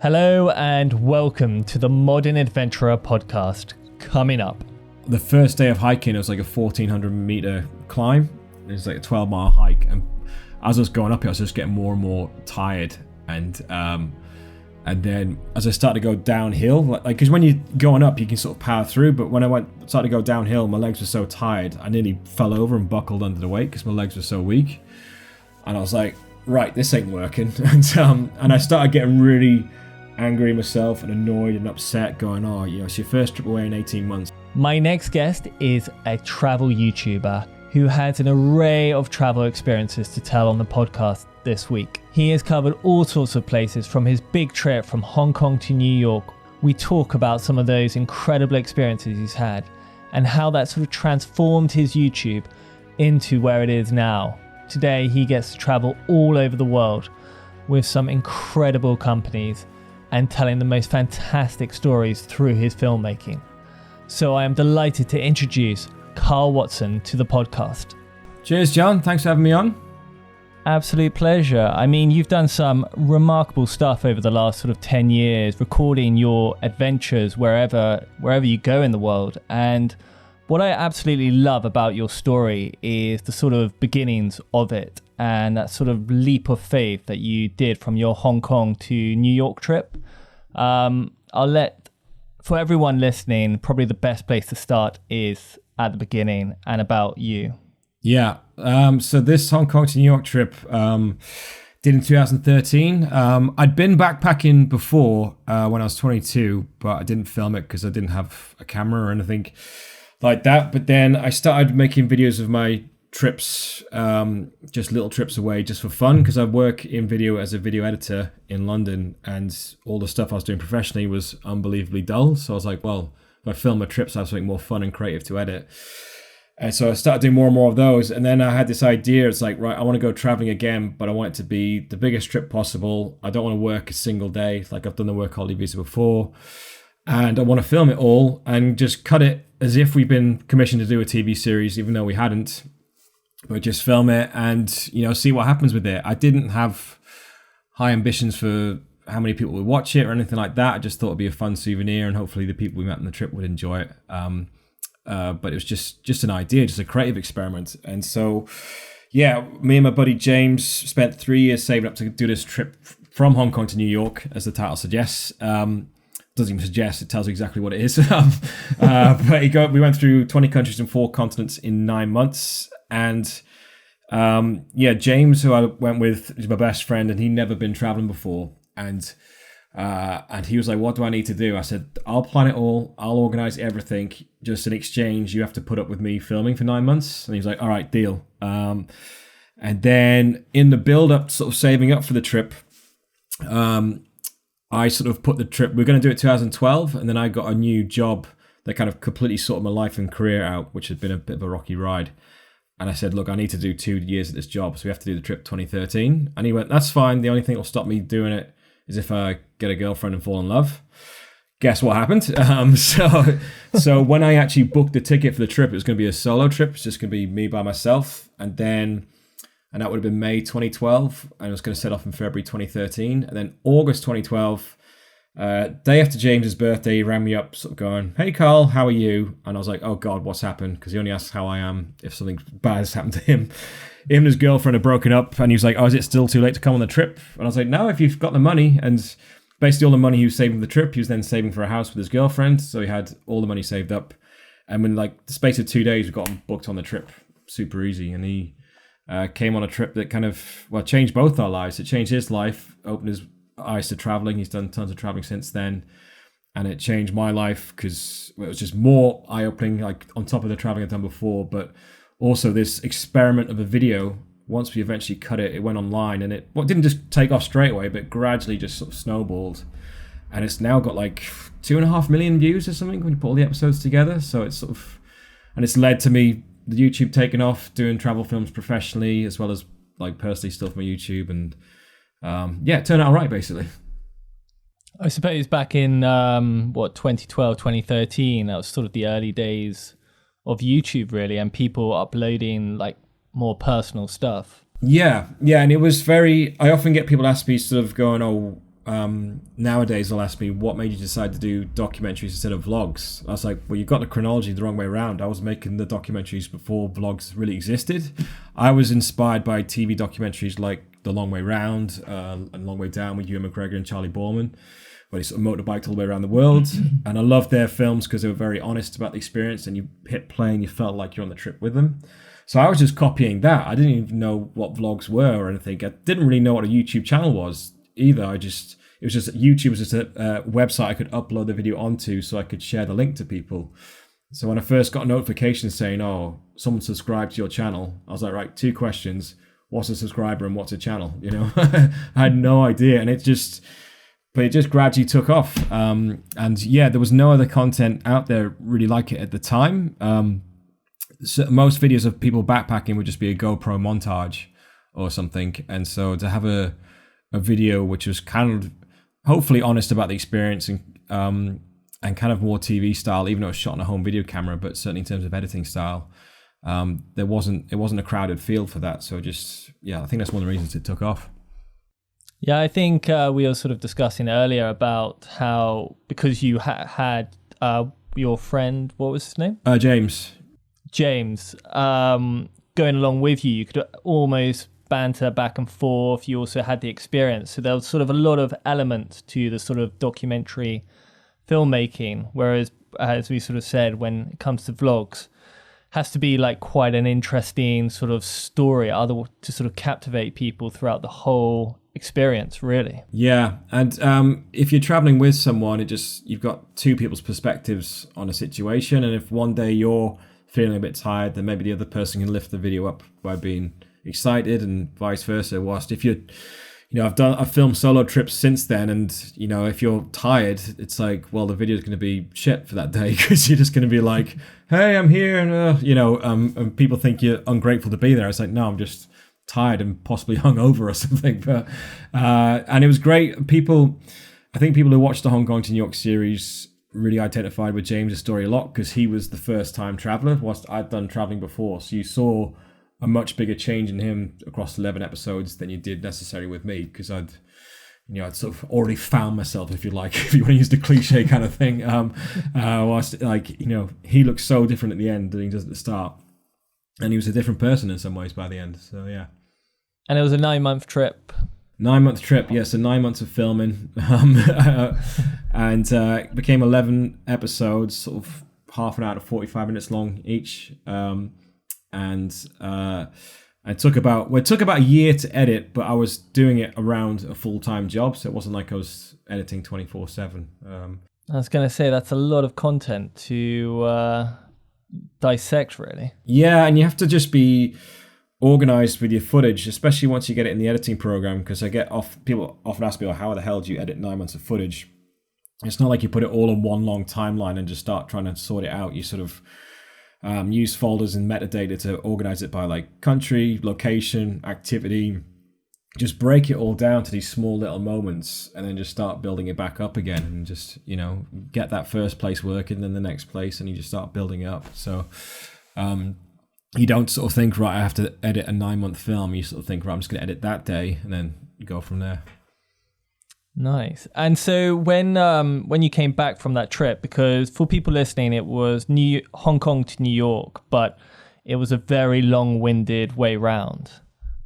Hello and welcome to the Modern Adventurer podcast. Coming up. The first day of hiking, it was like a 1,400 meter climb. It was like a 12-mile hike. And as I was going up it, I was just getting more and more tired. And then as I started to go downhill, like because when you're going up, you can sort of power through. But when I started to go downhill, my legs were so tired, I nearly fell over and buckled under the weight because my legs were so weak. And I was like, right, this ain't working. And I started getting really angry at myself and annoyed and upset, going, it's your first trip away in 18 months. My next guest is a travel YouTuber who has an array of travel experiences to tell on the podcast this week. He has covered all sorts of places from his big trip from Hong Kong to New York. We talk about some of those incredible experiences he's had and how that sort of transformed his YouTube into where it is now. Today he gets to travel all over the world with some incredible companies and telling the most fantastic stories through his filmmaking. So I am delighted to introduce Karl Watson to the podcast. Cheers, John. Thanks for having me on. Absolute pleasure. I mean, you've done some remarkable stuff over the last sort of 10 years, recording your adventures wherever you go in the world. And what I absolutely love about your story is the sort of beginnings of it and that sort of leap of faith that you did from your Hong Kong to New York trip. For everyone listening, probably the best place to start is at the beginning and about you. Yeah. So this Hong Kong to New York trip did in 2013. I'd been backpacking before when I was 22, but I didn't film it because I didn't have a camera or anything like that. But then I started making videos of my trips, just little trips away, just for fun, because I work in video as a video editor in London, and all the stuff I was doing professionally was unbelievably dull. So I was like, well, if I film my trips, I have something more fun and creative to edit. And so I started doing more and more of those. And then I had this idea. It's like, right, I want to go traveling again, but I want it to be the biggest trip possible. I don't want to work a single day. Like I've done the work holiday visa before. And I want to film it all and just cut it as if we've been commissioned to do a TV series, even though we hadn't. But just film it and, see what happens with it. I didn't have high ambitions for how many people would watch it or anything like that. I just thought it'd be a fun souvenir and hopefully the people we met on the trip would enjoy it. But it was just an idea, just a creative experiment. And so, me and my buddy James spent 3 years saving up to do this trip from Hong Kong to New York, as the title suggests. Doesn't even suggest, it tells you exactly what it is. But we went through 20 countries and 4 continents in 9 months. And James, who I went with, is my best friend, and he'd never been traveling before. And he was like, what do I need to do? I said, I'll plan it all. I'll organize everything. Just in exchange, you have to put up with me filming for 9 months. And he was like, all right, deal. And then in the build up, sort of saving up for the trip, I sort of put the trip, we're going to do it 2012. And then I got a new job that kind of completely sorted my life and career out, which had been a bit of a rocky ride. And I said, look, I need to do 2 years at this job, so we have to do the trip 2013. And he went, that's fine. The only thing that will stop me doing it is if I get a girlfriend and fall in love. Guess what happened? So when I actually booked the ticket for the trip, it was going to be a solo trip. It's just going to be me by myself. And that would have been May 2012. And I was going to set off in February 2013. And then August 2012, day after James's birthday, he rang me up sort of going, hey Karl, how are you? And I was like, oh God, what's happened? Because he only asks how I am if something bad has happened to him. Him and his girlfriend had broken up, and he was like, oh, is it still too late to come on the trip? And I was like, no, if you've got the money. And basically all the money he was saving for the trip, he was then saving for a house with his girlfriend. So he had all the money saved up. And in like the space of 2 days, we got him booked on the trip super easy. And he came on a trip that kind of, changed both our lives. It changed his life, opened his eyes to traveling. He's done tons of traveling since then, and it changed my life because it was just more eye-opening, like on top of the traveling I'd done before, but also this experiment of a video. Once we eventually cut it, it went online, and it didn't just take off straight away, but gradually just sort of snowballed, and it's now got like 2.5 million views or something when you put all the episodes together. So it's sort of, and it's led to me, the YouTube taking off, doing travel films professionally as well as like personally stuff on my YouTube, and it turned out all right, basically. I suppose back in 2012, 2013, that was sort of the early days of YouTube, really, and people uploading like more personal stuff. Yeah, and it was very, I often get people ask me sort of going, oh, nowadays will ask me, what made you decide to do documentaries instead of vlogs? I was like, well, you've got the chronology the wrong way around. I was making the documentaries before vlogs really existed. I was inspired by TV documentaries like The Long Way Round and Long Way Down with Ewan McGregor and Charlie Borman, where they sort of motorbiked all the way around the world. And I loved their films because they were very honest about the experience, and you hit play and you felt like you're on the trip with them. So I was just copying that. I didn't even know what vlogs were or anything. I didn't really know what a YouTube channel was either. It was just YouTube was just a website I could upload the video onto so I could share the link to people. So when I first got a notification saying, oh, someone subscribed to your channel, I was like, right, 2 questions. What's a subscriber and what's a channel? You know, I had no idea. And it just gradually took off. And yeah, there was no other content out there really like it at the time. So most videos of people backpacking would just be a GoPro montage or something. And so to have a video which was kind of hopefully honest about the experience and kind of more TV style, even though it was shot on a home video camera, but certainly in terms of editing style, it wasn't a crowded field for that. So just, yeah, I think that's one of the reasons it took off. Yeah, I think we were sort of discussing earlier about how, because you had your friend, what was his name? James, going along with you, you could almost banter back and forth. You also had the experience. So there was sort of a lot of elements to the sort of documentary filmmaking, whereas, as we sort of said, when it comes to vlogs, has to be like quite an interesting sort of story to sort of captivate people throughout the whole experience, really. Yeah, and if you're traveling with someone, you've got 2 people's perspectives on a situation, and if one day you're feeling a bit tired, then maybe the other person can lift the video up by being excited, and vice versa. Whilst if you're, I've filmed solo trips since then, and if you're tired, it's like, well, the video is going to be shit for that day because you're just going to be like, hey, I'm here, and and people think you're ungrateful to be there. It's like, no, I'm just tired and possibly hungover or something. But and it was great. I think people who watched the Hong Kong to New York series really identified with James's story a lot because he was the first time traveler, whilst I'd done traveling before. So you saw a much bigger change in him across 11 episodes than you did necessarily with me, because I'd sort of already found myself, if you like, if you want to use the cliche kind of thing. Whilst he looks so different at the end than he does at the start, and he was a different person in some ways by the end. So yeah. And it was a 9-month trip. 9-month trip, yes. So 9 months of filming, and it became 11 episodes, sort of half an hour to 45 minutes long each. It took about a year to edit, but I was doing it around a full-time job, so it wasn't like I was editing 24/7. I was going to say, that's a lot of content to dissect, really. Yeah, and you have to just be organized with your footage, especially once you get it in the editing program, because people often ask me, how the hell do you edit 9 months of footage? It's not like you put it all on one long timeline and just start trying to sort it out. You sort of use folders and metadata to organize it by like country, location, activity. Just break it all down to these small little moments, and then just start building it back up again, and just get that first place working, then the next place, and you just start building it up. So you don't sort of think, right, I have to edit a 9-month film. You sort of think, right, I'm just going to edit that day, and then go from there. Nice. And so when you came back from that trip, because for people listening, it was Hong Kong to New York, but it was a very long-winded way round.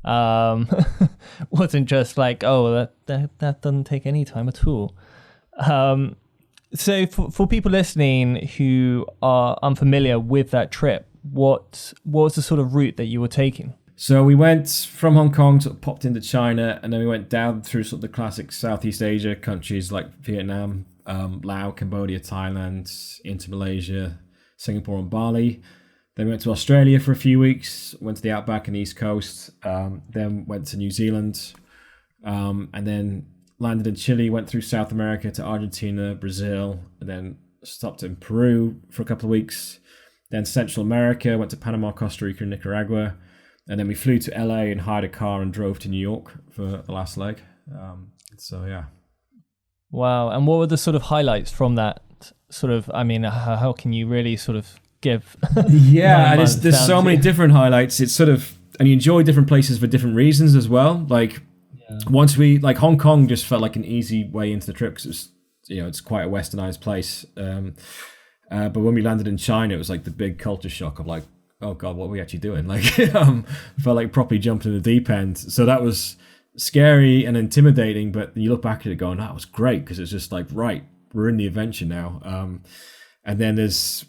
Wasn't just like, oh, that doesn't take any time at all. So for people listening who are unfamiliar with that trip, what was the sort of route that you were taking? So we went from Hong Kong, sort of popped into China, and then we went down through sort of the classic Southeast Asia countries like Vietnam, Laos, Cambodia, Thailand, into Malaysia, Singapore and Bali. Then we went to Australia for a few weeks, went to the outback and East Coast, then went to New Zealand, and then landed in Chile, went through South America to Argentina, Brazil, and then stopped in Peru for a couple of weeks. Then Central America, went to Panama, Costa Rica, and Nicaragua. And then we flew to LA and hired a car and drove to New York for the last leg. So, yeah. Wow. And what were the sort of highlights from that sort of, I mean, how can you really sort of give? Yeah, and there's so many different highlights. It's sort of, and you enjoy different places for different reasons as well. Like, once we, like, Hong Kong just felt like an easy way into the trip because it's, it's quite a westernized place. But when we landed in China, it was like the big culture shock of like, oh God, what are we actually doing? Like, felt like properly jumped in the deep end. So that was scary and intimidating, but you look back at it going, that was great, because it's just like, right, we're in the adventure now. And then there's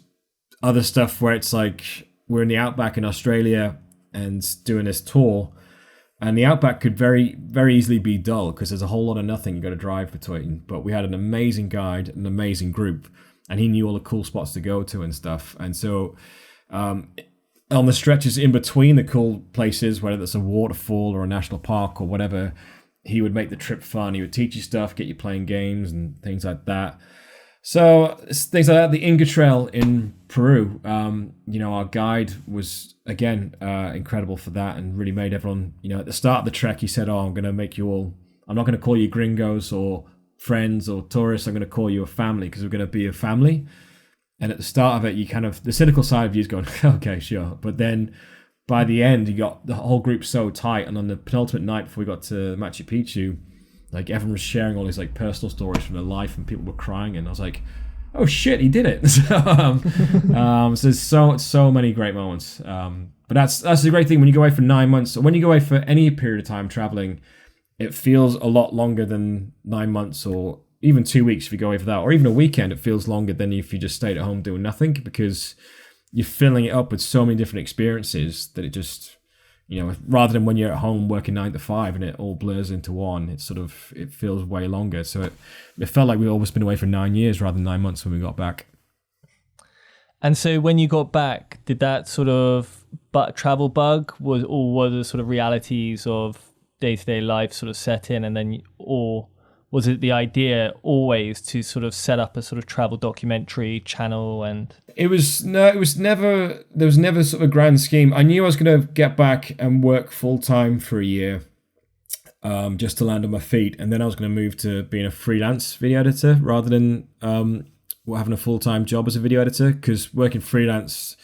other stuff where it's like, we're in the outback in Australia and doing this tour, and the outback could very, very easily be dull because there's a whole lot of nothing you got to drive between. But we had an amazing guide, an amazing group, and he knew all the cool spots to go to and stuff. And so on the stretches in between the cool places, whether it's a waterfall or a national park or whatever, he would make the trip fun. He would teach you stuff, get you playing games and things like that. So things like that. The Inca Trail in Peru, our guide was, again, incredible for that, and really made everyone, at the start of the trek, he said, I'm going to make you all, I'm not going to call you gringos or friends or tourists, I'm going to call you a family, because we're going to be a family. And at the start of it, you kind of, the cynical side of you is going, okay, sure. But then by the end, you got the whole group so tight. And on the penultimate night before we got to Machu Picchu, like, everyone was sharing all these like personal stories from their life, and people were crying. And I was like, oh shit, he did it. So there's so many great moments. But that's the great thing when you go away for 9 months, or when you go away for any period of time traveling, it feels a lot longer than 9 months, or even 2 weeks if you go away for that, or even a weekend. It feels longer than if you just stayed at home doing nothing, because you're filling it up with so many different experiences that it just, rather than when you're at home working 9 to 5 and it all blurs into one, it feels way longer. So it felt like we'd always been away for 9 years rather than 9 months when we got back. And so when you got back, did that sort of travel bug were the sort of realities of day-to-day life sort of set in, and then, or was it the idea always to sort of set up a sort of travel documentary channel? And there was never sort of a grand scheme. I knew I was going to get back and work full-time for a year, just to land on my feet. And then I was going to move to being a freelance video editor rather than having a full-time job as a video editor, because working freelance,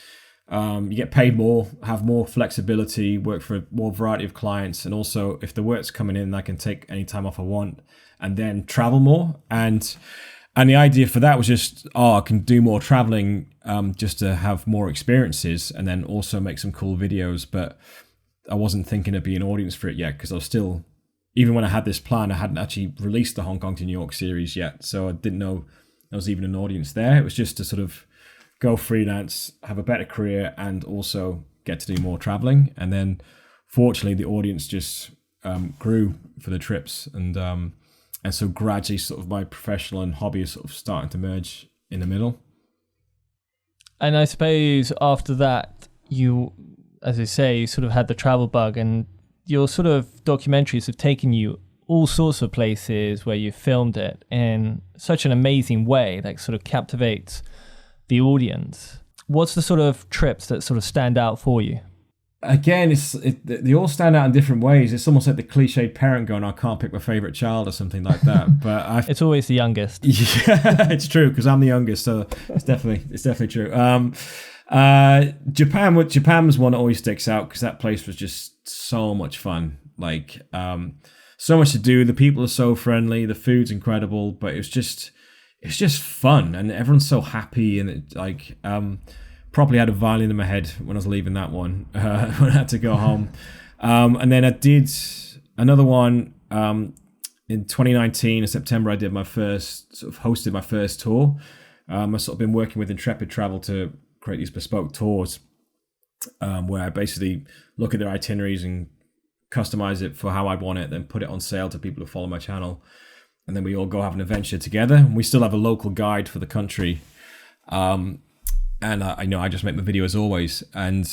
you get paid more, have more flexibility, work for a more variety of clients. And also, if the work's coming in, I can take any time off I want and then travel more. And the idea for that was just, I can do more traveling, just to have more experiences and then also make some cool videos. But I wasn't thinking there'd be an audience for it yet, because I was still, even when I had this plan, I hadn't actually released the Hong Kong to New York series yet. So I didn't know there was even an audience there. It was just to sort of go freelance, have a better career, and also get to do more traveling. And then fortunately the audience just grew for the trips, and so gradually sort of my professional and hobby is sort of starting to merge in the middle. And I suppose after that, you, as I say, you sort of had the travel bug, and your sort of documentaries have taken you all sorts of places where you filmed it in such an amazing way that sort of captivates the audience. What's the sort of trips that sort of stand out for you? Again, they all stand out in different ways. It's almost like the cliched parent going, I can't pick my favorite child or something like that. But it's always the youngest. Yeah, it's true, because I'm the youngest, so it's definitely true. Japan was one that always sticks out, because that place was just so much fun. Like, so much to do. The people are so friendly. The food's incredible, but it's just fun, and everyone's so happy, and it like probably had a violin in my head when I was leaving that one when I had to go home. And then I did another one in 2019 in September. I did hosted my first tour. I've sort of been working with Intrepid Travel to create these bespoke tours, where I basically look at their itineraries and customize it for how I want it, then put it on sale to people who follow my channel. And then we all go have an adventure together. And we still have a local guide for the country. And I just make my video as always. And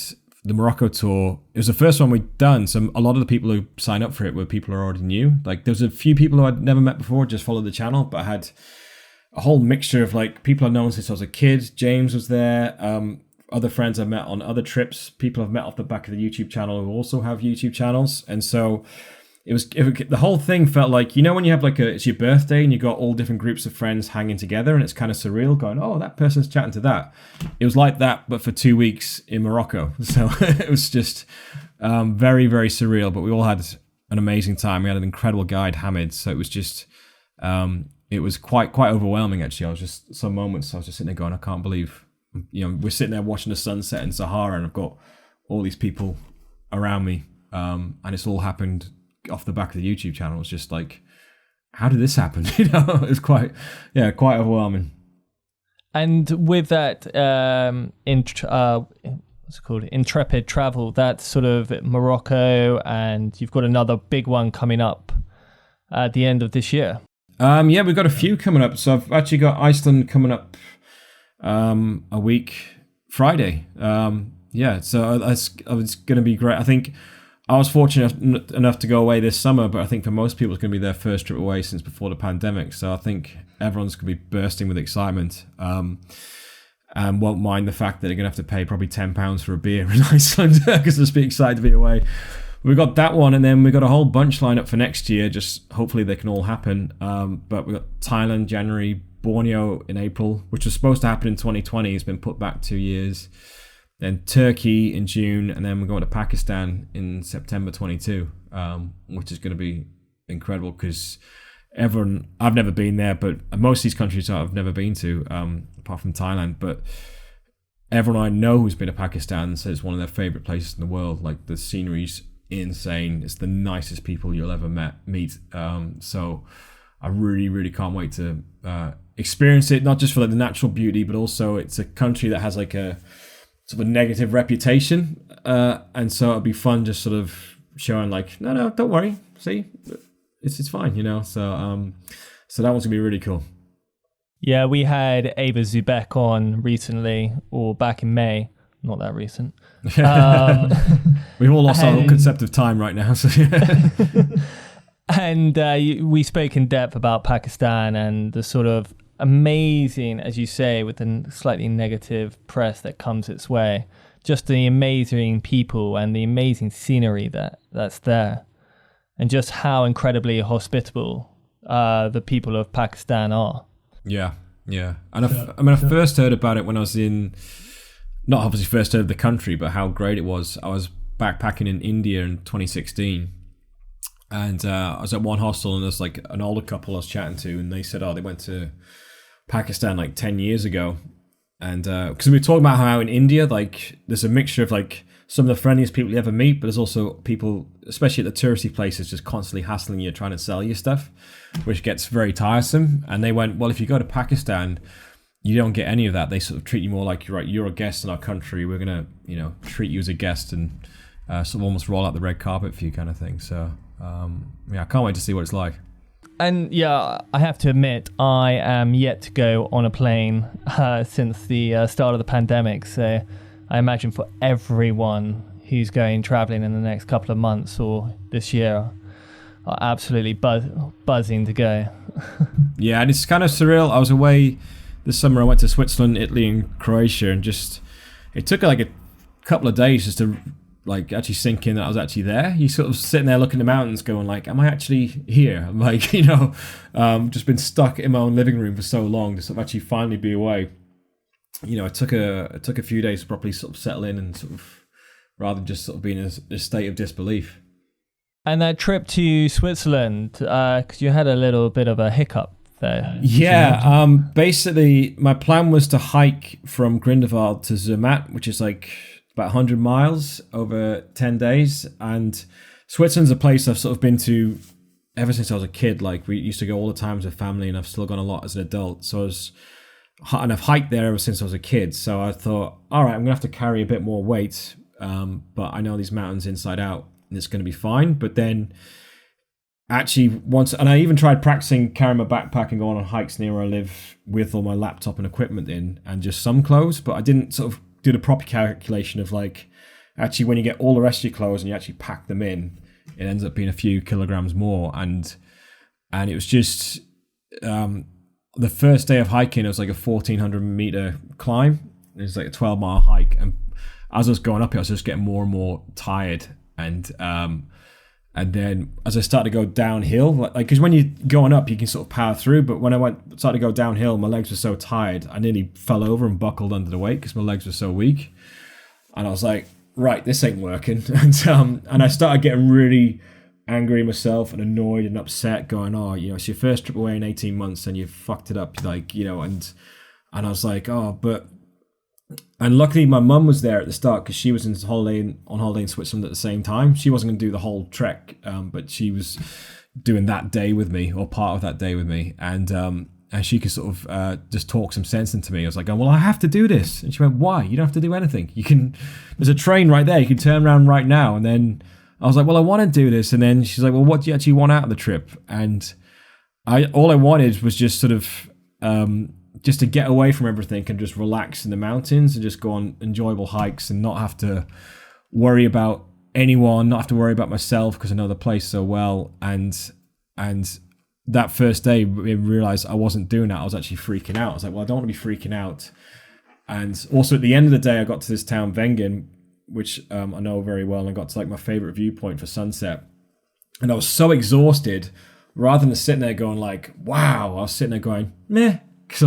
the Morocco tour, it was the first one we'd done. So a lot of the people who signed up for it were people who already knew. Like, there was a few people who I'd never met before, just followed the channel. But I had a whole mixture of like people I've known since I was a kid. James was there. Other friends I've met on other trips. People I've met off the back of the YouTube channel who also have YouTube channels. And so the whole thing felt like, when you have it's your birthday and you got all different groups of friends hanging together, and it's kind of surreal going, oh, that person's chatting to that. It was like that, but for 2 weeks in Morocco. So it was just very, very surreal, but we all had an amazing time. We had an incredible guide, Hamid. So it was just, it was quite overwhelming, actually. I was just, some moments I was just sitting there going, I can't believe, we're sitting there watching the sunset in Sahara and I've got all these people around me. And it's all happened off the back of the YouTube channel. It's just like, how did this happen? It was quite overwhelming. And with that, what's it called? Intrepid travel, that's sort of Morocco, and you've got another big one coming up at the end of this year. We've got a few coming up. So I've actually got Iceland coming up a week Friday. So it's going to be great. I think I was fortunate enough to go away this summer, but I think for most people it's going to be their first trip away since before the pandemic. So I think everyone's going to be bursting with excitement and won't mind the fact that they're going to have to pay probably £10 for a beer in Iceland because they'll be excited to be away. We've got that one, and then we've got a whole bunch lined up for next year. Just hopefully they can all happen. But we've got Thailand, January, Borneo in April, which was supposed to happen in 2020. It's been put back 2 years. Then Turkey in June, and then we're going to Pakistan in September 22, which is going to be incredible because I've never been there, but most of these countries I've never been to, apart from Thailand. But everyone I know who's been to Pakistan says it's one of their favorite places in the world. Like, the scenery's insane. It's the nicest people you'll ever meet. So I really, really can't wait to experience it, not just for like the natural beauty, but also it's a country that has like a sort of a negative reputation, and so it'll be fun just sort of showing like, no, don't worry, see, it's fine, so that one's gonna be really cool. Yeah, we had Ava Zubek on recently, or back in May, not that recent. We've all lost our whole concept of time right now, so yeah. And we spoke in depth about Pakistan and the sort of amazing, as you say, with the slightly negative press that comes its way, just the amazing people and the amazing scenery that's there, and just how incredibly hospitable the people of Pakistan are. Yeah. And I first heard about it when I was not obviously first heard of the country, but how great it was. I was backpacking in India in 2016. And I was at one hostel, and there's like an older couple I was chatting to, and they said, they went to Pakistan like 10 years ago. And because we were talking about how in India, like, there's a mixture of like some of the friendliest people you ever meet, but there's also people, especially at the touristy places, just constantly hassling you, trying to sell you stuff, which gets very tiresome. And they went, well, if you go to Pakistan, you don't get any of that. They sort of treat you more like, you're a guest in our country. We're going to, treat you as a guest and sort of almost roll out the red carpet for you kind of thing. So I can't wait to see what it's like. And yeah, I have to admit, I am yet to go on a plane since the start of the pandemic. So I imagine for everyone who's going traveling in the next couple of months or this year are absolutely buzzing to go. Yeah, and it's kind of surreal. I was away this summer. I went to Switzerland, Italy, and Croatia, and it took like a couple of days just to like actually sink in that I was actually there. You sort of sitting there looking at the mountains going like, am I actually here? I'm like, just been stuck in my own living room for so long to sort of actually finally be away. It took a few days to properly sort of settle in and sort of, rather than just sort of being in a state of disbelief. And that trip to Switzerland, because you had a little bit of a hiccup there. Yeah, basically my plan was to hike from Grindelwald to Zermatt, which is like about 100 miles over 10 days. And Switzerland's a place I've sort of been to ever since I was a kid. Like, we used to go all the time as a family, and I've still gone a lot as an adult. So I've hiked there ever since I was a kid. So I thought, all right, I'm going to have to carry a bit more weight. But I know these mountains inside out, and it's going to be fine. But then actually and I even tried practicing carrying my backpack and going on hikes near where I live with all my laptop and equipment in and just some clothes. But I didn't sort of do the proper calculation of like, actually when you get all the rest of your clothes and you actually pack them in, it ends up being a few kilograms more. And it was just the first day of hiking, it was like a 1,400 meter climb. It was like a 12-mile hike, and as I was going up it, I was just getting more and more tired. And then as I started to go downhill, like because when you're going up you can sort of power through, but when I started to go downhill, my legs were so tired I nearly fell over and buckled under the weight because my legs were so weak. And I was like, right, this ain't working. And I started getting really angry at myself and annoyed and upset, going, oh, it's your first trip away in 18 months and you fucked it up, like, and I was like, oh, but, and luckily my mum was there at the start because she was on holiday in Switzerland at the same time. She wasn't going to do the whole trek, but she was doing that day with me, or part of that day with me, and she could sort of just talk some sense into me. I was like, oh, well, I have to do this. And she went, why? You don't have to do anything. There's a train right there. You can turn around right now. And then I was like, well, I want to do this. And then she's like, well, what do you actually want out of the trip? And all I wanted was just sort of just to get away from everything and just relax in the mountains and just go on enjoyable hikes and not have to worry about anyone, not have to worry about myself because I know the place so well. And that first day, I realized I wasn't doing that. I was actually freaking out. I was like, well, I don't want to be freaking out. And also at the end of the day, I got to this town, Wengen, which I know very well. And I got to like my favorite viewpoint for sunset. And I was so exhausted, rather than sitting there going like, wow, I was sitting there going, meh. Because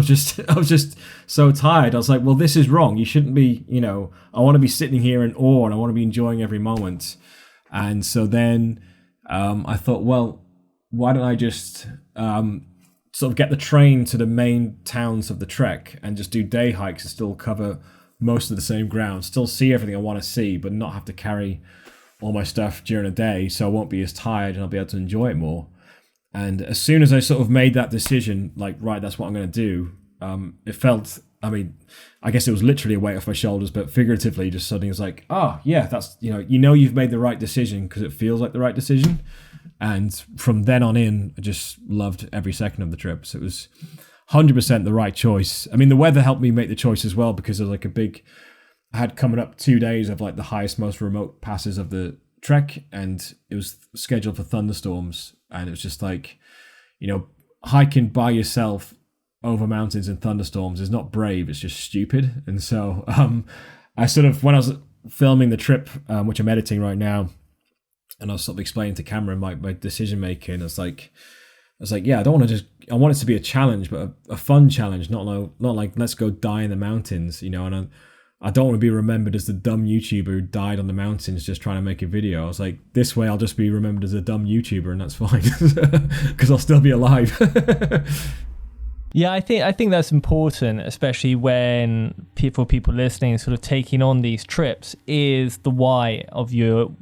I was just so tired. I was like, well, this is wrong. You shouldn't be, I want to be sitting here in awe and I want to be enjoying every moment. And so then I thought, well, why don't I just sort of get the train to the main towns of the trek and just do day hikes and still cover most of the same ground, still see everything I want to see, but not have to carry all my stuff during the day, so I won't be as tired and I'll be able to enjoy it more. And as soon as I sort of made that decision, like, right, that's what I'm going to do, it felt, I guess it was literally a weight off my shoulders, but figuratively just suddenly was like, oh, yeah, that's, you've made the right decision because it feels like the right decision. And from then on in, I just loved every second of the trip. So it was 100% the right choice. I mean, the weather helped me make the choice as well because there's like I had coming up 2 days of like the highest, most remote passes of the trek, and it was scheduled for thunderstorms. And it was just like, hiking by yourself over mountains in thunderstorms is not brave, it's just stupid. And so I sort of, when I was filming the trip, which I'm editing right now, and I was sort of explaining to Cameron my decision making, I was like, yeah, I want it to be a challenge, but a fun challenge, not like let's go die in the mountains, and I don't want to be remembered as the dumb YouTuber who died on the mountains just trying to make a video. I was like, this way I'll just be remembered as a dumb YouTuber and that's fine because I'll still be alive. Yeah, I think that's important, especially when people listening sort of taking on these trips, is the why of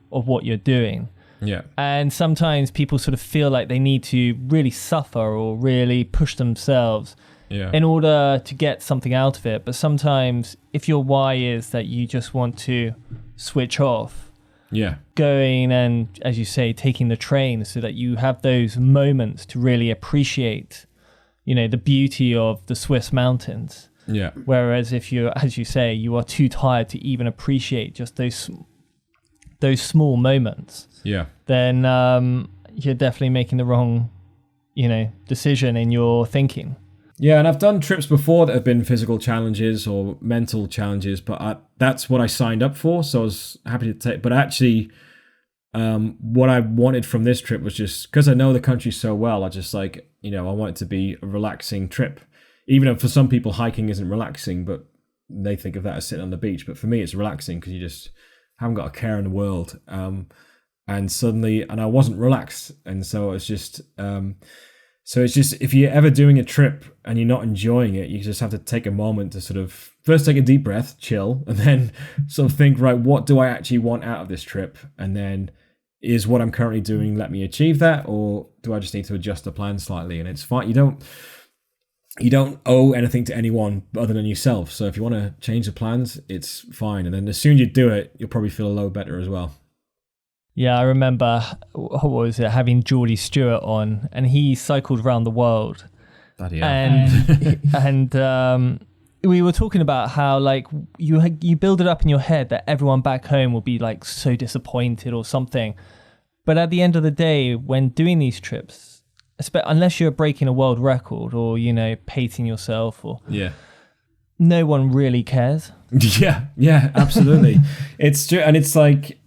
what you're doing. Yeah. And sometimes people sort of feel like they need to really suffer or really push themselves in order to get something out of it. But sometimes if your why is that you just want to switch off, going and, as you say, taking the train so that you have those moments to really appreciate the beauty of the Swiss mountains. Yeah. Whereas if you, as you say, you are too tired to even appreciate just those small moments. Yeah. Then you're definitely making the wrong, decision in your thinking. Yeah, and I've done trips before that have been physical challenges or mental challenges, but that's what I signed up for. So I was happy to take. But actually, what I wanted from this trip was just because I know the country so well. I just like, I want it to be a relaxing trip. Even if for some people hiking isn't relaxing, but they think of that as sitting on the beach. But for me, it's relaxing because you just haven't got a care in the world. And I wasn't relaxed, and so it's just. So it's just, if you're ever doing a trip and you're not enjoying it, you just have to take a moment to sort of first take a deep breath, chill, and then sort of think, right, what do I actually want out of this trip? And then is what I'm currently doing let me achieve that, or do I just need to adjust the plan slightly? And it's fine. You don't owe anything to anyone other than yourself. So if you want to change the plans, it's fine. And then as soon as you do it, you'll probably feel a lot better as well. Yeah, I remember, having Geordie Stewart on, and he cycled around the world. Bloody hell. And we were talking about how like you build it up in your head that everyone back home will be like so disappointed or something. But at the end of the day, when doing these trips, unless you're breaking a world record or, pacing yourself or no one really cares. Yeah, absolutely. It's true. And it's like,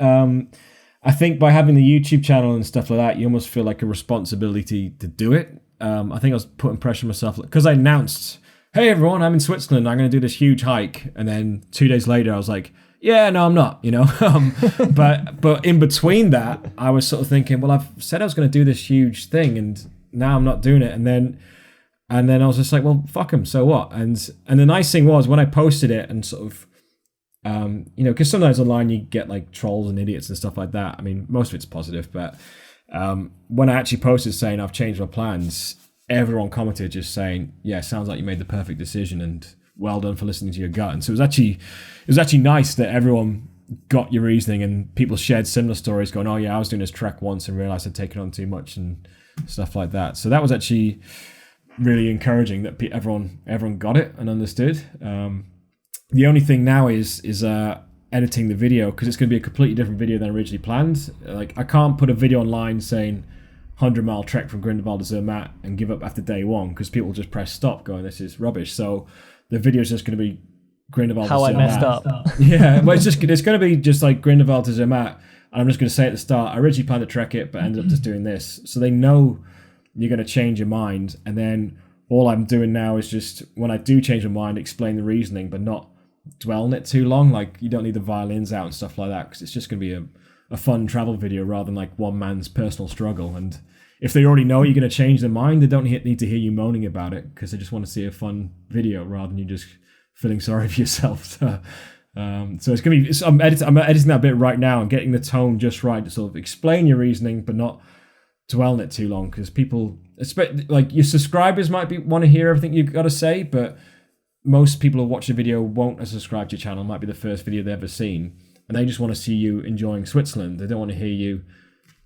I think by having the YouTube channel and stuff like that, you almost feel like a responsibility to do it. I think I was putting pressure on myself because I announced, hey everyone, I'm in Switzerland, I'm going to do this huge hike. And then 2 days later, I was like, yeah, no, I'm not, but in between that, I was sort of thinking, well, I've said I was going to do this huge thing, and now I'm not doing it. And then I was just like, well, fuck them, so what? And the nice thing was when I posted it and sort of, because sometimes online you get like trolls and idiots and stuff like that. I mean, most of it's positive, but when I actually posted saying I've changed my plans, everyone commented just saying, yeah, sounds like you made the perfect decision, and well done for listening to your gut. And so it was actually nice that everyone got your reasoning, and people shared similar stories going, oh yeah, I was doing this trek once and realized I'd taken on too much and stuff like that. So that was actually really encouraging that everyone got it and understood. The only thing now is editing the video, because it's going to be a completely different video than originally planned. Like, I can't put a video online saying 100-mile trek from Grindelwald to Zermatt and give up after day one, because people just press stop going, this is rubbish. So the video is just going to be Grindelwald how to Zermatt. I messed up. Yeah, well, it's going to be just like Grindelwald to Zermatt, and I'm just going to say at the start, I originally planned to trek it, but ended up just doing this. So they know you're going to change your mind, and then all I'm doing now is just, when I do change my mind, explain the reasoning, but not dwell on it too long. Like, you don't need the violins out and stuff like that, because it's just going to be a fun travel video rather than like one man's personal struggle. And if they already know you're going to change their mind, they don't need to hear you moaning about it, because they just want to see a fun video rather than you just feeling sorry for yourself. So it's going to be, I'm editing that bit right now and getting the tone just right to sort of explain your reasoning, but not dwell on it too long, because people, like your subscribers might want to hear everything you've got to say, but most people who watch the video won't have subscribed to your channel. It might be the first video they've ever seen, and they just want to see you enjoying Switzerland. They don't want to hear you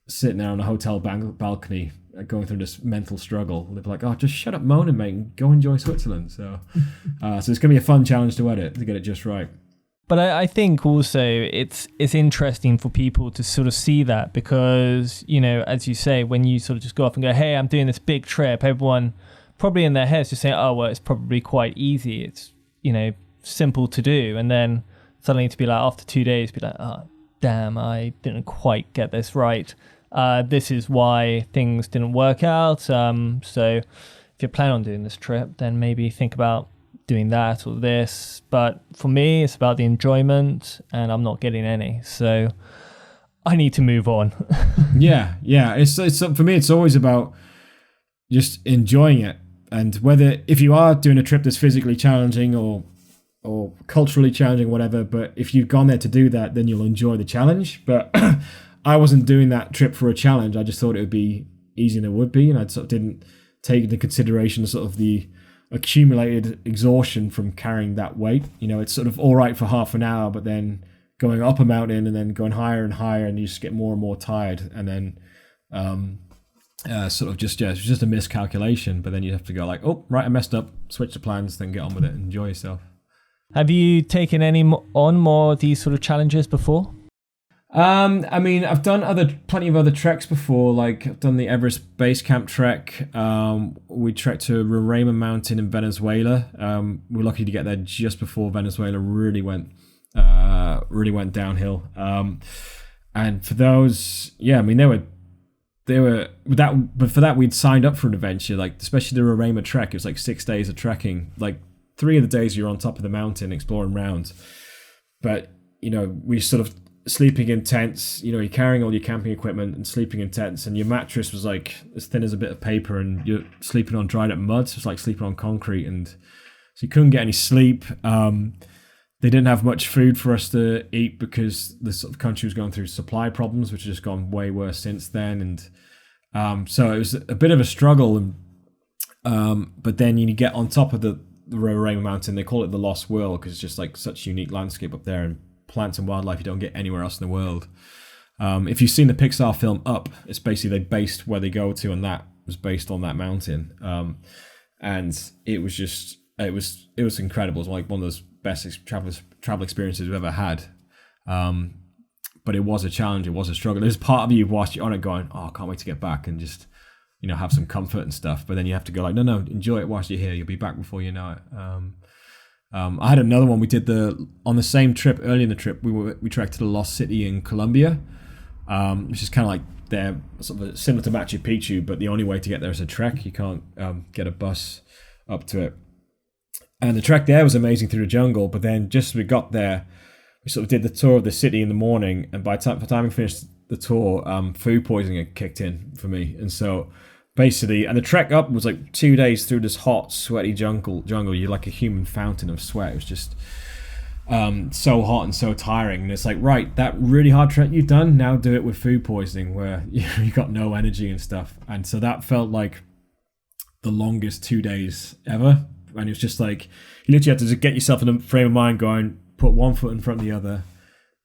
sitting there on a hotel balcony going through this mental struggle. They'll be like, oh, just shut up moaning, mate, and go enjoy Switzerland. So it's going to be a fun challenge to edit, to get it just right. But I think also it's interesting for people to sort of see that, because, as you say, when you sort of just go off and go, hey, I'm doing this big trip, everyone probably in their heads just saying, oh, well, it's probably quite easy. It's, simple to do. And then suddenly to be like, after 2 days, be like, oh, damn, I didn't quite get this right. This is why things didn't work out. So if you're planning on doing this trip, then maybe think about doing that or this. But for me, it's about the enjoyment, and I'm not getting any. So I need to move on. Yeah. It's for me, it's always about just enjoying it. And whether, if you are doing a trip that's physically challenging or culturally challenging, whatever, but if you've gone there to do that, then you'll enjoy the challenge. But I wasn't doing that trip for a challenge. I just thought it would be easier than it would be, and I sort of didn't take into consideration sort of the accumulated exhaustion from carrying that weight. It's sort of all right for half an hour, but then going up a mountain and then going higher and higher, and you just get more and more tired, and then it's just a miscalculation. But then you have to go like, oh, right, I messed up, switch the plans, then get on with it and enjoy yourself. Have you taken any on more of these sort of challenges before? I mean, I've done plenty of other treks before. Like, I've done the Everest Base Camp trek. We trekked to Roraima Mountain in Venezuela. We were lucky to get there just before Venezuela really went downhill. And for those, yeah, I mean, they were but for that we'd signed up for an adventure. Like, especially the Roraima trek, it was like 6 days of trekking. Like, 3 of the days you're on top of the mountain exploring round. But we sort of sleeping in tents, you're carrying all your camping equipment and sleeping in tents, and your mattress was like as thin as a bit of paper, and you're sleeping on dried up mud, so it's like sleeping on concrete, and so you couldn't get any sleep. They didn't have much food for us to eat because the sort of country was going through supply problems, which has just gone way worse since then, and so it was a bit of a struggle. And but then you get on top of the Roraima Mountain. They call it the Lost World because it's just like such unique landscape up there, and plants and wildlife you don't get anywhere else in the world. If you've seen the Pixar film Up, it's basically they based where they go to, and that was based on that mountain. And it was just it was incredible. It was like one of those best travel experiences we've ever had. But it was a challenge. It was a struggle. There's part of you whilst you're on it going, oh, I can't wait to get back and just have some comfort and stuff. But then you have to go like, no, enjoy it whilst you're here. You'll be back before you know it. I had another one. We did on the same trip, early in the trip, we trekked to the Lost City in Colombia, which is kind of like they're sort of similar to Machu Picchu, but the only way to get there is a trek. You can't get a bus up to it. And the trek there was amazing through the jungle, but then just as we got there, we sort of did the tour of the city in the morning, and by the time we finished the tour, food poisoning had kicked in for me. And so basically, and the trek up was like 2 days through this hot, sweaty jungle. You're like a human fountain of sweat. It was just so hot and so tiring. And it's like, right, that really hard trek you've done, now do it with food poisoning where you got no energy and stuff. And so that felt like the longest 2 days ever. And it was just like, you literally have to just get yourself in a frame of mind going, put one foot in front of the other.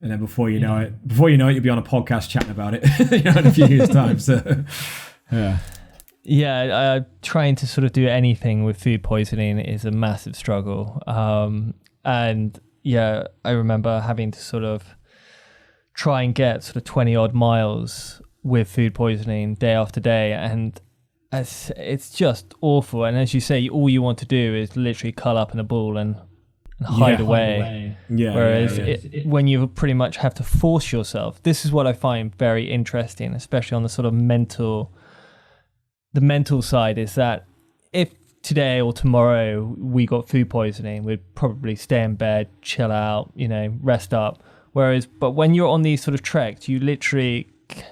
And then before you know it, you'll be on a podcast chatting about it in a few years' time. So, yeah. Yeah, trying to sort of do anything with food poisoning is a massive struggle. And yeah, I remember having to sort of try and get sort of 20 odd miles with food poisoning day after day. And it's just awful. And as you say, all you want to do is literally curl up in a ball and hide away. Yeah. Whereas when you pretty much have to force yourself, this is what I find very interesting, especially on the sort of mental side, is that if today or tomorrow we got food poisoning, we'd probably stay in bed, chill out, rest up. But when you're on these sort of treks, you literally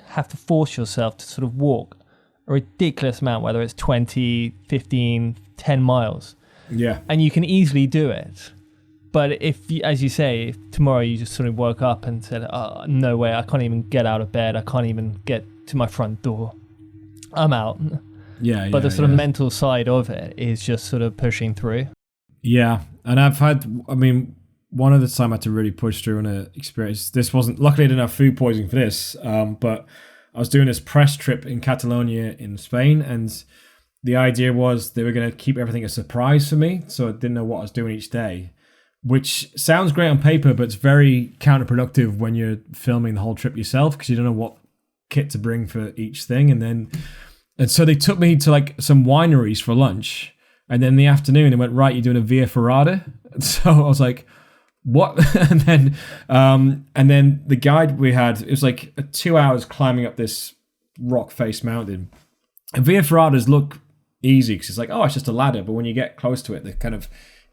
have to force yourself to sort of walk a ridiculous amount, whether it's 20, 15, 10 miles. Yeah. And you can easily do it. But if, as you say, if tomorrow you just sort of woke up and said, oh, no way, I can't even get out of bed, I can't even get to my front door, I'm out. Yeah. But the sort of mental side of it is just sort of pushing through. Yeah. And one of the time I had to really push through on an experience. This wasn't, luckily I didn't have food poisoning for this, but I was doing this press trip in Catalonia in Spain, and the idea was they were going to keep everything a surprise for me, so I didn't know what I was doing each day, which sounds great on paper, but it's very counterproductive when you're filming the whole trip yourself because you don't know what kit to bring for each thing. And so they took me to like some wineries for lunch, and then in the afternoon they went, right, you're doing a Via Ferrata. And so I was like, what? and then the guide we had, it was like 2 hours climbing up this rock face mountain. And Via Ferratas look easy because it's like, oh, it's just a ladder. But when you get close to it, they're kind of,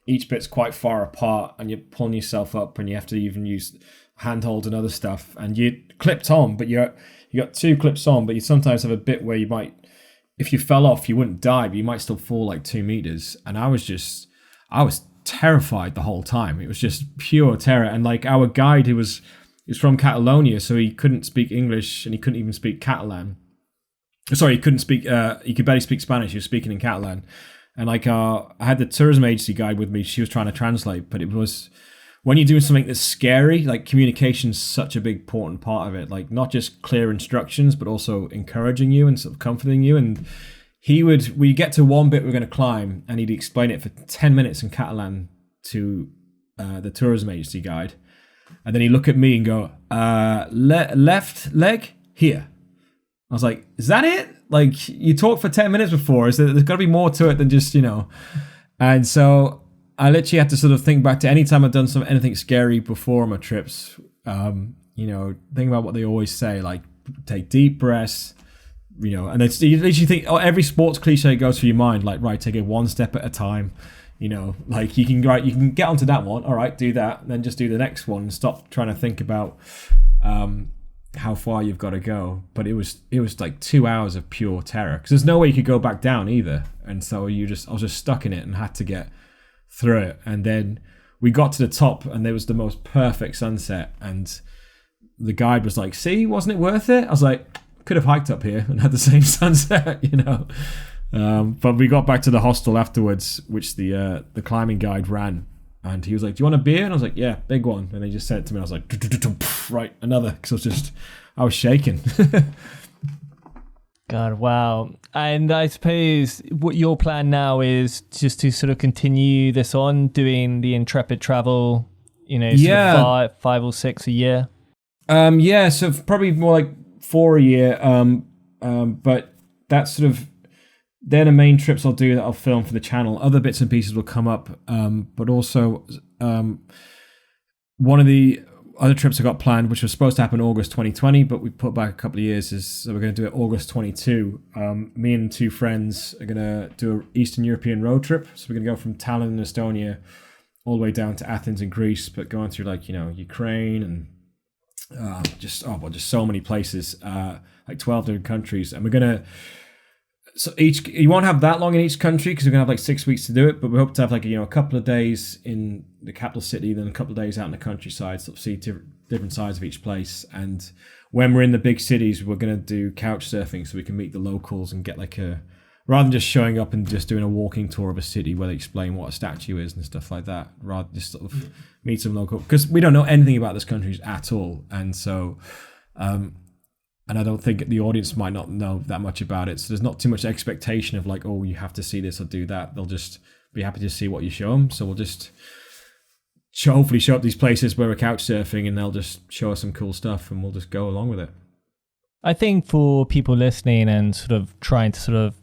each bit's quite far apart and you're pulling yourself up and you have to even use handholds and other stuff. And you clipped on, but you got two clips on, but you sometimes have a bit where you might, if you fell off, you wouldn't die, but you might still fall like 2 meters. And I was terrified the whole time. It was just pure terror. And like our guide, he was from Catalonia, so he couldn't speak English and he couldn't even speak Catalan. Sorry, he couldn't speak, he could barely speak Spanish. He was speaking in Catalan. And like I had the tourism agency guide with me. She was trying to translate, but it was, when you're doing something that's scary, like communication's such a big important part of it. Like not just clear instructions, but also encouraging you and sort of comforting you. And we get to one bit we're going to climb, and he'd explain it for 10 minutes in Catalan to the tourism agency guide. And then he'd look at me and go, left leg here. I was like, is that it? Like, you talked for 10 minutes before. There's got to be more to it than just, And so I literally had to sort of think back to any time I've done anything scary before on my trips. Think about what they always say, like, take deep breaths. And it's, you literally think, every sports cliche goes through your mind, like, right, take it one step at a time. Like you can get onto that one, all right, do that, and then just do the next one and stop trying to think about how far you've got to go. But it was like 2 hours of pure terror because there's no way you could go back down either. And so I was just stuck in it and had to get through it. And then we got to the top and there was the most perfect sunset. And the guide was like, see, wasn't it worth it? I was like, could have hiked up here and had the same sunset, But we got back to the hostel afterwards, which the climbing guide ran. And he was like, do you want a beer? And I was like, yeah, big one. And he just said it to me. I was like, right, another. Because I was shaking. God, wow. And I suppose what your plan now is just to sort of continue this on, doing the Intrepid travel, sort of 5 or 6 a year? So probably more like 4 a year. But that's sort of, they're the main trips I'll do that I'll film for the channel. Other bits and pieces will come up. But also one of the other trips I got planned, which was supposed to happen August 2020, but we put back a couple of years, so we're going to do it August 22. Me and 2 friends are going to do an Eastern European road trip. So we're going to go from Tallinn in Estonia all the way down to Athens in Greece, but going through like, Ukraine and just so many places, like 12 different countries. And we're going to, you won't have that long in each country because we're going to have like 6 weeks to do it, but we hope to have like, a couple of days in the capital city, then a couple of days out in the countryside, sort of see different sides of each place. And when we're in the big cities, we're going to do couch surfing so we can meet the locals and get like rather than just showing up and just doing a walking tour of a city where they explain what a statue is and stuff like that, rather just sort of meet some local, because we don't know anything about this country at all. And so, and I don't think the audience might not know that much about it. So there's not too much expectation of like, oh, you have to see this or do that. They'll just be happy to see what you show them. So we'll just hopefully show up these places where we're couch surfing and they'll just show us some cool stuff and we'll just go along with it. I think for people listening and sort of trying to sort of,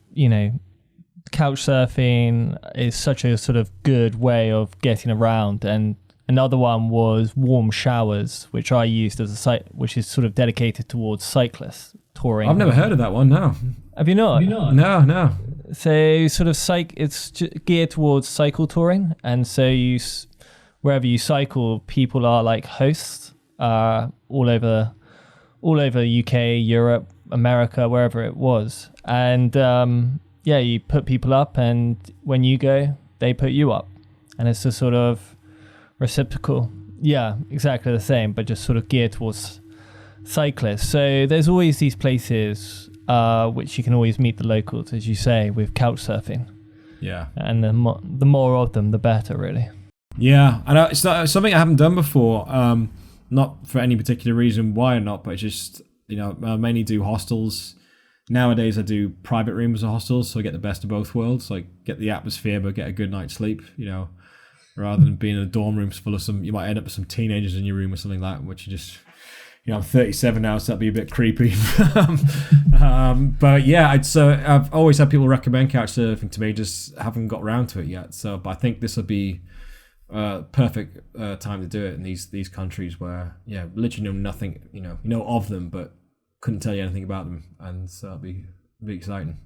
couch surfing is such a sort of good way of getting around. And another one was warm showers, which I used as a site, which is sort of dedicated towards cyclists touring. I've never heard of that one. No. Have you not? No. So sort of it's geared towards cycle touring. And so wherever you cycle, people are like hosts, all over UK, Europe, America, wherever it was. And you put people up, and when you go, they put you up, and it's a sort of reciprocal. Yeah, exactly the same, but just sort of geared towards cyclists. So there's always these places which you can always meet the locals, as you say, with couch surfing. Yeah, and the more of them, the better, really. Yeah, and it's something I haven't done before. Not for any particular reason why or not, but it's just, I mainly do hostels. Nowadays, I do private rooms or hostels, so I get the best of both worlds. Like, get the atmosphere, but get a good night's sleep, rather than being in a dorm room full of you might end up with some teenagers in your room or something like that, which you just, I'm 37 now, so that'd be a bit creepy. But yeah, I've always had people recommend couch surfing to me, just haven't got around to it yet. So, but I think this will be perfect time to do it in these countries where, literally know nothing, of them, but couldn't tell you anything about them, and so it'll be exciting.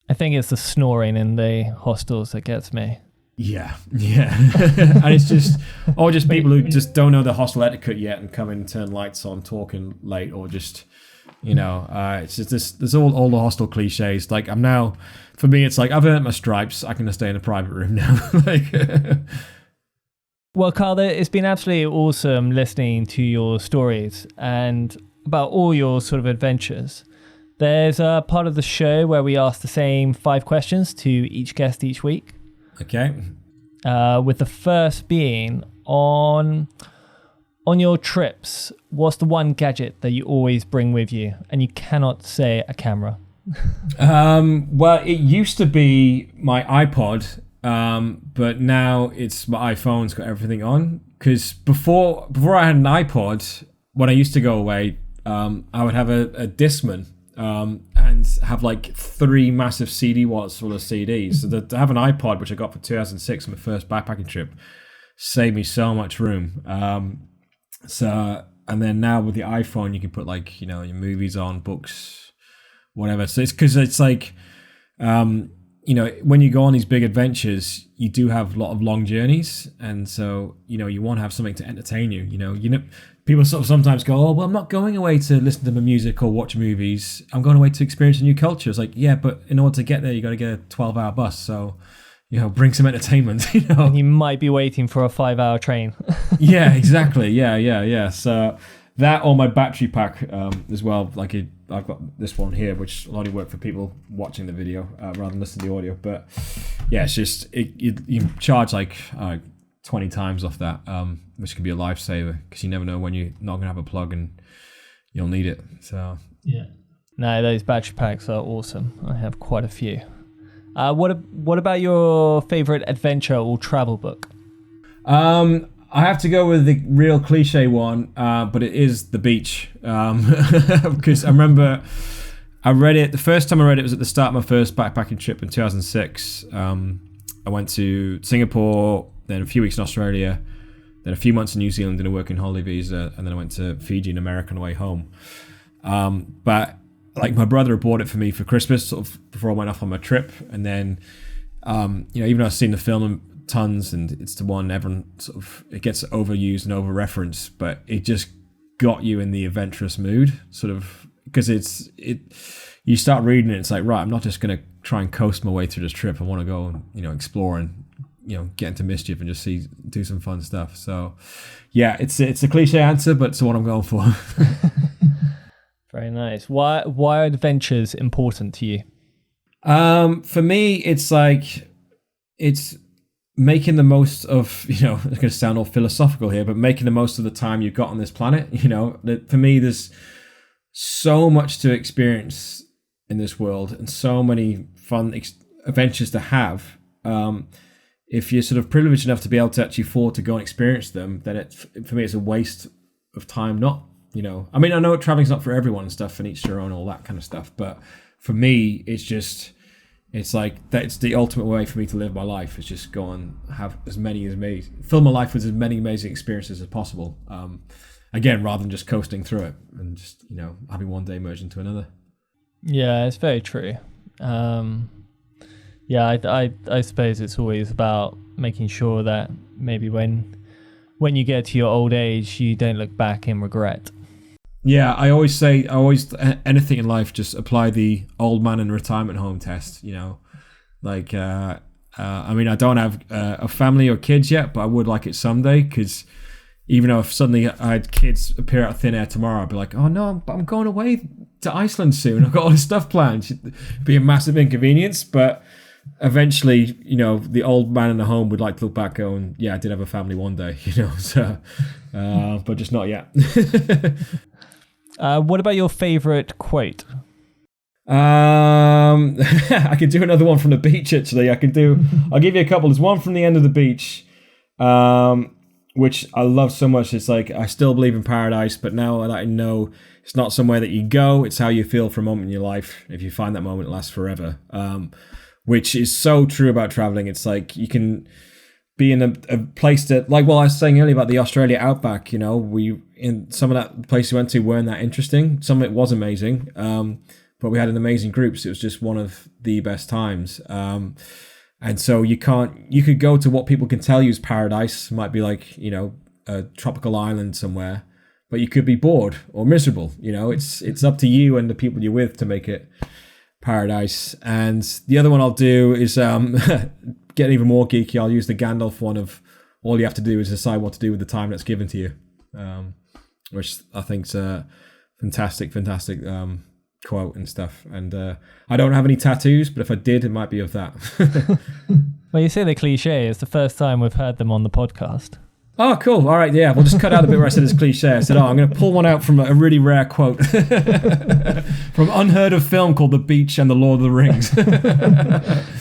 I think it's the snoring in the hostels that gets me. Yeah. And it's just people who just don't know the hostel etiquette yet and come in and turn lights on, talking late, or just, it's just this. There's all the hostel cliches. Like, for me, it's like I've earned my stripes. I can just stay in a private room now. Well, Karl, it's been absolutely awesome listening to your stories and about all your sort of adventures. There's a part of the show where we ask the same 5 questions to each guest each week. Okay. With the first being on your trips, what's the one gadget that you always bring with you? And you cannot say a camera. Well, it used to be my iPod, but now it's my iPhone's got everything on. Because before I had an iPod, when I used to go away, I would have a Discman and have like 3 massive CD wallets full of CDs. So to have an iPod, which I got for 2006, my first backpacking trip, saved me so much room. And then now with the iPhone, you can put like, your movies on, books, whatever. So it's because it's like, when you go on these big adventures, you do have a lot of long journeys. And so, you want to have something to entertain you, people sort of sometimes go, oh, well, I'm not going away to listen to my music or watch movies. I'm going away to experience a new culture. It's like, yeah, but in order to get there, you got to get a 12-hour bus. So, bring some entertainment, You might be waiting for a 5-hour train. Yeah, exactly. Yeah. So that, or my battery pack as well. Like I've got this one here, which will only work for people watching the video rather than listening to the audio. But yeah, it's just, you charge like 20 times off that, which can be a lifesaver because you never know when you're not going to have a plug and you'll need it. So yeah. No, those battery packs are awesome. I have quite a few. What about your favorite adventure or travel book? I have to go with the real cliche one, but it is The Beach. Because I remember I read it, the first time I read it was at the start of my first backpacking trip in 2006. I went to Singapore, then a few weeks in Australia, then a few months in New Zealand in a working holiday visa, and then I went to Fiji in America on the way home. But like my brother bought it for me for Christmas, sort of before I went off on my trip, and then even though I've seen the film tons, and it's the one everyone sort of, it gets overused and over referenced, but it just got you in the adventurous mood, sort of, because you start reading it, it's like, right, I'm not just going to try and coast my way through this trip. I want to go and, explore and, get into mischief and just do some fun stuff. So yeah, it's a cliche answer, but it's the one I'm going for. Very nice. Why are adventures important to you? For me, it's like, it's making the most of, it's going to sound all philosophical here, but making the most of the time you've got on this planet. For me, there's so much to experience in this world and so many fun adventures to have. If you're sort of privileged enough to be able to actually afford to go and experience them, then for me, it's a waste of time. Not, I mean, I know traveling's not for everyone and stuff, and each their own, all that kind of stuff. But for me, it's like, that's the ultimate way for me to live my life, is just go and have fill my life with as many amazing experiences as possible. Again, rather than just coasting through it and just, having one day merge into another. Yeah, it's very true. I suppose it's always about making sure that maybe when you get to your old age, you don't look back in regret. Yeah, I always say, anything in life, just apply the old man in retirement home test, like, I mean, I don't have a family or kids yet, but I would like it someday, because even though if suddenly I had kids appear out of thin air tomorrow, I'd be like, oh no, I'm going away to Iceland soon. I've got all this stuff planned. It'd be a massive inconvenience, but eventually, the old man in the home would like to look back going, yeah, I did have a family one day, so, but just not yet. What about your favorite quote? I could do another one from the beach, actually. I'll give you a couple. There's one from the end of the beach, which I love so much. It's like, I still believe in paradise, but now that I know it's not somewhere that you go, it's how you feel for a moment in your life. If you find that moment, it lasts forever. Which is so true about traveling. It's like, you can be in a place that, like, well, I was saying earlier about the Australia outback, in some of that places we went to weren't that interesting. Some of it was amazing. But we had an amazing group. So it was just one of the best times. And so you could go to what people can tell you is paradise. It might be like, a tropical island somewhere, but you could be bored or miserable. It's up to you and the people you're with to make it paradise. And the other one I'll do is get even more geeky. I'll use the Gandalf one of, all you have to do is decide what to do with the time that's given to you, which I think's a fantastic quote and stuff. And I don't have any tattoos, but if I did, it might be of that. Well, you say they're cliche. It's the first time we've heard them on the podcast. Oh, cool. All right, yeah. We'll just cut out the bit where I said it's cliche. I said, I'm going to pull one out from a really rare quote from unheard of film called The Beach and the Lord of the Rings.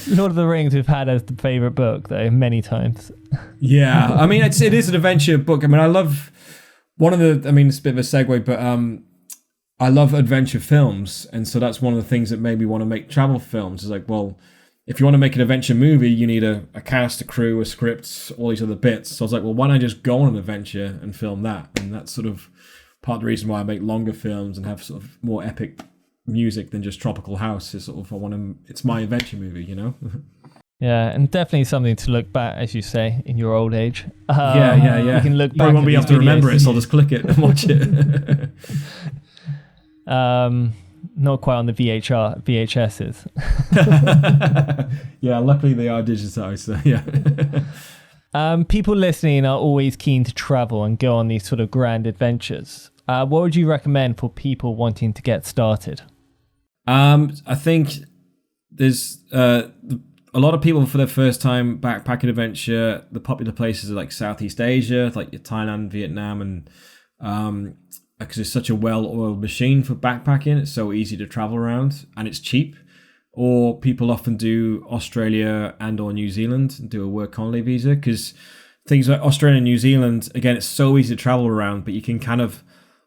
Lord of the Rings we've had as the favourite book, though, many times. Yeah. I mean, it is an adventure book. I mean, I love it's a bit of a segue, but I love adventure films. And so that's one of the things that made me want to make travel films. It's like, well, if you want to make an adventure movie, you need a cast, a crew, a script, all these other bits. So I was like, well, why don't I just go on an adventure and film that? And that's sort of part of the reason why I make longer films and have sort of more epic music than just Tropical House. Is sort of, it's my adventure movie, Yeah, and definitely something to look back, as you say, in your old age. Yeah. You can look back. You won't be able to remember it, so I'll just click it and watch it. Not quite on the VHSs. Yeah, luckily they are digitized, so yeah. People listening are always keen to travel and go on these sort of grand adventures. What would you recommend for people wanting to get started? I think there's a lot of people for their first time backpacking adventure. The popular places are like Southeast Asia, like Thailand, Vietnam, and because it's such a well-oiled machine for backpacking, it's so easy to travel around and it's cheap. Or people often do Australia and or New Zealand and do a work holiday visa, because things like Australia and New Zealand, again, it's so easy to travel around, but you can kind of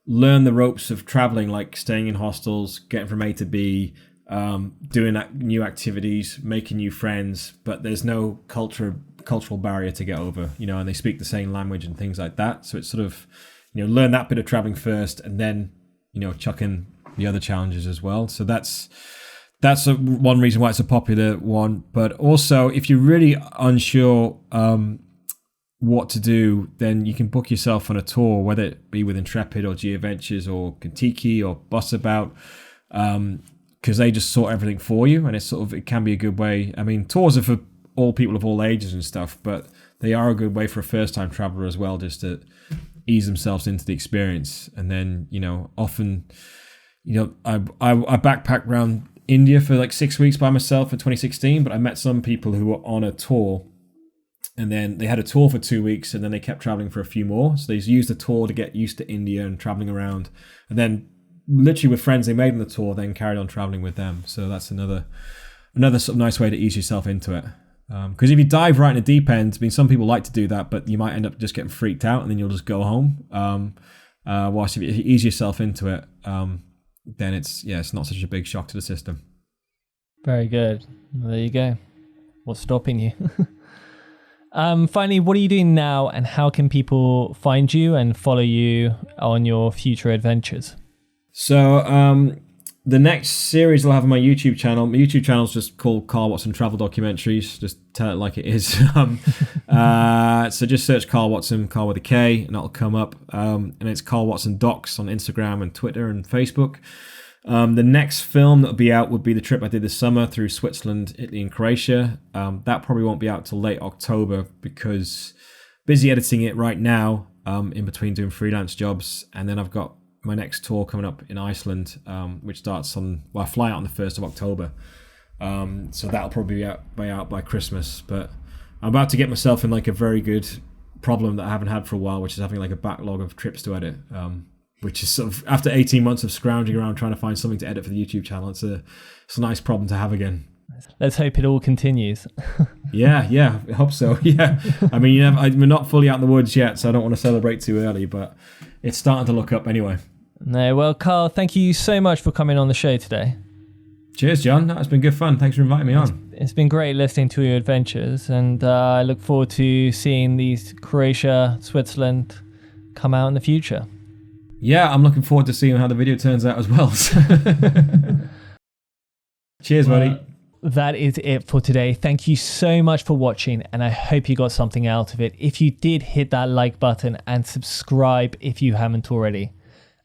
learn the ropes of traveling, like staying in hostels, getting from A to B, doing new activities, making new friends, but there's no cultural barrier to get over, and they speak the same language and things like that. So it's sort of, learn that bit of traveling first and then, chuck in the other challenges as well. So that's That's one reason why it's a popular one. But also, if you're really unsure what to do, then you can book yourself on a tour, whether it be with Intrepid or G Adventures or Kentucky or Bus About, because they just sort everything for you, and it can be a good way. I mean, tours are for all people of all ages and stuff, but they are a good way for a first-time traveler as well, just to ease themselves into the experience. And then, often, I backpacked around India for like 6 weeks by myself in 2016, but I met some people who were on a tour, and then they had a tour for 2 weeks, and then they kept traveling for a few more. So they used the tour to get used to India and traveling around, and then literally with friends they made on the tour, then carried on traveling with them. So that's another sort of nice way to ease yourself into it. Because if you dive right in the deep end, I mean, some people like to do that, but you might end up just getting freaked out, and then you'll just go home. Whilst if you ease yourself into it, then it's not such a big shock to the system. Very good. Well, there you go. What's stopping you? Finally, what are you doing now, and how can people find you and follow you on your future adventures? So the next series I'll have on my YouTube channel. My YouTube channel is just called Karl Watson Travel Documentaries. Just tell it like it is. So just search Karl Watson, Karl with a K, and that'll come up. And it's Karl Watson Docs on Instagram and Twitter and Facebook. The next film that'll be out would be the trip I did this summer through Switzerland, Italy, and Croatia. That probably won't be out till late October because busy editing it right now, in between doing freelance jobs. And then I've got my next tour coming up in Iceland, which starts I fly out on the 1st of October. So that'll probably be out by Christmas. But I'm about to get myself in like a very good problem that I haven't had for a while, which is having like a backlog of trips to edit. Which is sort of, after 18 months of scrounging around trying to find something to edit for the YouTube channel, it's a nice problem to have again. Let's hope it all continues. Yeah, I hope so. Yeah, I mean, we're not fully out in the woods yet, so I don't want to celebrate too early, but it's starting to look up anyway. No, well, Karl, thank you so much for coming on the show today. Cheers, John. That's been good fun. Thanks for inviting me on. It's been great listening to your adventures, and I look forward to seeing these Croatia, Switzerland come out in the future. Yeah, I'm looking forward to seeing how the video turns out as well. Cheers, buddy. That is it for today. Thank you so much for watching, and I hope you got something out of it. If you did, hit that like button and subscribe if you haven't already.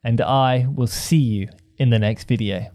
And I will see you in the next video.